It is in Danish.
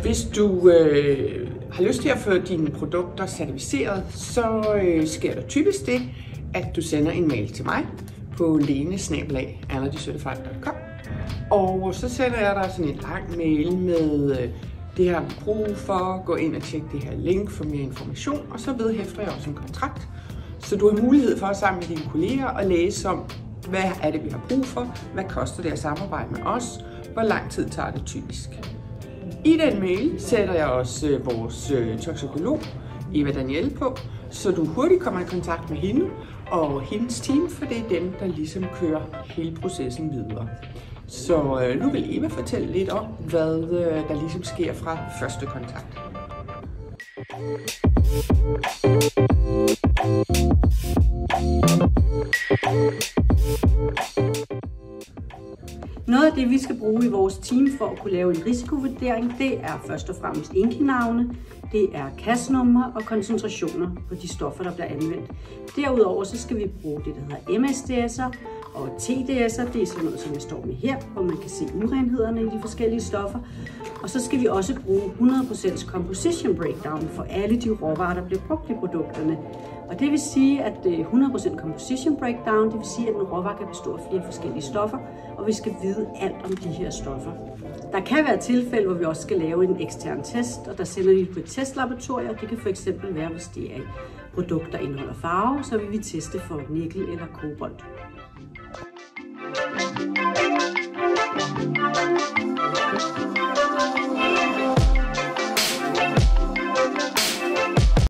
Hvis du har lyst til at få dine produkter certificeret, så sker der typisk det, at du sender en mail til mig på lene@allergycertified.com, og så sender jeg dig sådan en lang mail med det har vi brug for, gå ind og tjek det her link for mere information, og så vedhæfter jeg også en kontrakt, så du har mulighed for sammen med dine kolleger at læse om, hvad er det vi har brug for, hvad koster det at samarbejde med os, hvor lang tid tager det typisk. I den mail sætter jeg også vores toksikolog, Eva Danielle, på, så du hurtigt kommer i kontakt med hende og hendes team, for det er dem, der ligesom kører hele processen videre. Så nu vil Eva fortælle lidt om, hvad der ligesom sker fra første kontakt. Noget af det, vi skal bruge i vores team for at kunne lave en risikovurdering, det er først og fremmest enkeltnavne, det er kassenumre og koncentrationer på de stoffer, der bliver anvendt. Derudover så skal vi bruge det, der hedder MSDS'er og TDS'er. Det er sådan noget, som jeg står med her, hvor man kan se urenhederne i de forskellige stoffer. Og så skal vi også bruge 100% composition breakdown for alle de råvarer, der bliver brugt i produkterne. Og det vil sige, at 100% composition breakdown, det vil sige, at en råvare kan bestå af flere forskellige stoffer, og vi skal vide alt om de her stoffer. Der kan være tilfælde, hvor vi også skal lave en ekstern test, og der sender vi på et testlaboratorium. Det kan fx være, hvis det er et produkt, der indeholder farve, så vil vi teste for nikkel eller kobolt.